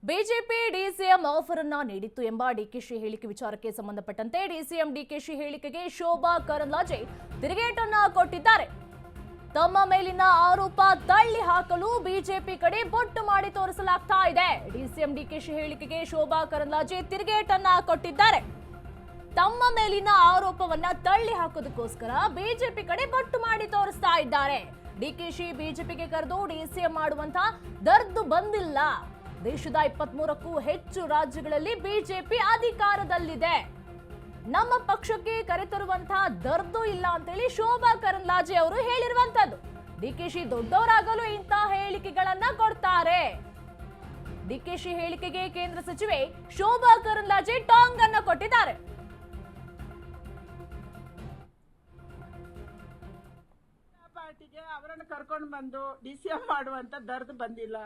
BJP DCM offer ಅನ್ನ ನೀಡಿತ್ತು ಎಂಬ ಡಿಕೆಶಿ ಹೇಳಿಕೆ ವಿಚಾರಕ್ಕೆ ಸಂಬಂಧಪಟ್ಟಂತೆ ಡಿಸಿಎಂ ಡಿಕೆಶಿ ಹೇಳಿಕೆಗೆ ಶೋಭಾ ಕರಂದ್ಲಾಜೆ ತಿರುಗೇಟನ್ನ ಕೊಟ್ಟಿದ್ದಾರೆ. ತಮ್ಮ ಮೇಲಿನ ಆರೋಪ ತಳ್ಳಿ ಹಾಕಲು ಬಿಜೆಪಿ ಕಡೆ ಬೊಟ್ಟು ಮಾಡಿ ತೋರಿಸಲಾಗ್ತಾ ಇದೆ. ಡಿಸಿಎಂ ಡಿಕೆಶಿ ಹೇಳಿಕೆಗೆ ಶೋಭಾ ಕರಂದ್ಲಾಜೆ ತಿರುಗೇಟನ್ನ ಕೊಟ್ಟಿದ್ದಾರೆ. ತಮ್ಮ ಮೇಲಿನ ಆರೋಪವನ್ನ ತಳ್ಳಿ ಹಾಕೋದಕ್ಕೋಸ್ಕರ ಬಿಜೆಪಿ ಕಡೆ ಬೊಟ್ಟು ಮಾಡಿ ತೋರಿಸ್ತಾ ಇದ್ದಾರೆ. ಡಿಕೆಶಿ ಬಿಜೆಪಿಗೆ ಕರೆದು ಡಿಸಿಎಂ ಮಾಡುವಂತ ದರ್ದು ಬಂದಿಲ್ಲ. ದೇಶದ 23ಕ್ಕೂ ಹೆಚ್ಚು ರಾಜ್ಯಗಳಲ್ಲಿ ಬಿಜೆಪಿ ಅಧಿಕಾರದಲ್ಲಿದೆ. ನಮ್ಮ ಪಕ್ಷಕ್ಕೆ ಕರೆತರುವಂತಹ ದರ್ದು ಇಲ್ಲ ಅಂತೇಳಿ ಶೋಭಾ ಕರಂದ್ಲಾಜೆ ಅವರು ಹೇಳಿರುವಂತದ್ದು. ಡಿಕೆಶಿ ದೊಡ್ಡವರಾಗಲು ಇಂತಹ ಹೇಳಿಕೆಗಳನ್ನ ಕೊಡ್ತಾರೆ. ಡಿಕೆಶಿ ಹೇಳಿಕೆಗೆ ಕೇಂದ್ರ ಸಚಿವೆ ಶೋಭಾ ಕರಂದ್ಲಾಜೆ ಟಾಂಗ್ ಅನ್ನ ಕೊಟ್ಟಿದ್ದಾರೆ. ಪಾರ್ಟಿಗೆ ಅವರನ್ನು ಕರ್ಕೊಂಡು ಬಂದು ಡಿಸಿಎಂ ಮಾಡುವಂತ ದರ್ದು ಬಂದಿಲ್ಲ.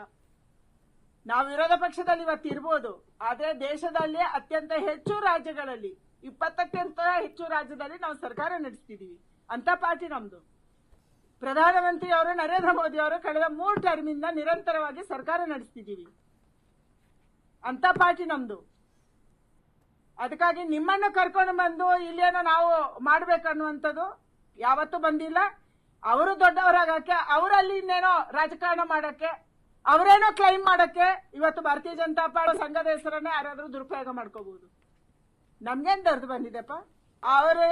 ನಾವು ವಿರೋಧ ಪಕ್ಷದಲ್ಲಿ ಇವತ್ತು ಇರ್ಬೋದು, ಆದ್ರೆ ದೇಶದಲ್ಲಿ ಅತ್ಯಂತ ಹೆಚ್ಚು ರಾಜ್ಯಗಳಲ್ಲಿ 20ಕ್ಕಿಂತ ಹೆಚ್ಚು ರಾಜ್ಯದಲ್ಲಿ ನಾವು ಸರ್ಕಾರ ನಡೆಸ್ತಿದೀವಿ. ಅಂತ ಪಾರ್ಟಿ ನಮ್ದು. ಪ್ರಧಾನಮಂತ್ರಿ ಅವರು ನರೇಂದ್ರ ಮೋದಿ ಅವರು ಕಳೆದ 3 ಟರ್ಮಿಂದ ನಿರಂತರವಾಗಿ ಸರ್ಕಾರ ನಡೆಸ್ತಿದೀವಿ. ಅಂತ ಪಾರ್ಟಿ ನಮ್ದು. ಅದಕ್ಕಾಗಿ ನಿಮ್ಮನ್ನು ಕರ್ಕೊಂಡು ಬಂದು ಇಲ್ಲೇನೋ ನಾವು ಮಾಡ್ಬೇಕನ್ನುವಂಥದ್ದು ಯಾವತ್ತೂ ಬಂದಿಲ್ಲ. ಅವರು ದೊಡ್ಡವರಾಗಕ್ಕೆ, ಅವರಲ್ಲಿ ಇನ್ನೇನೋ ರಾಜಕಾರಣ ಮಾಡಕ್ಕೆ, ಅವರೇನೋ ಕ್ಲೈಮ್ ಮಾಡಕ್ಕೆ ಇವತ್ತು ಭಾರತೀಯ ಜನತಾ ಪಾರ್ಟಿ ಸಂಘದ ಹೆಸರನ್ನೇ ಯಾರಾದ್ರೂ ದುರುಪಯೋಗ ಮಾಡ್ಕೋಬಹುದು. ನಮ್ಗೇನ್ ದರ್ದು ಬಂದಿದೆಪ್ಪ? ಅವರು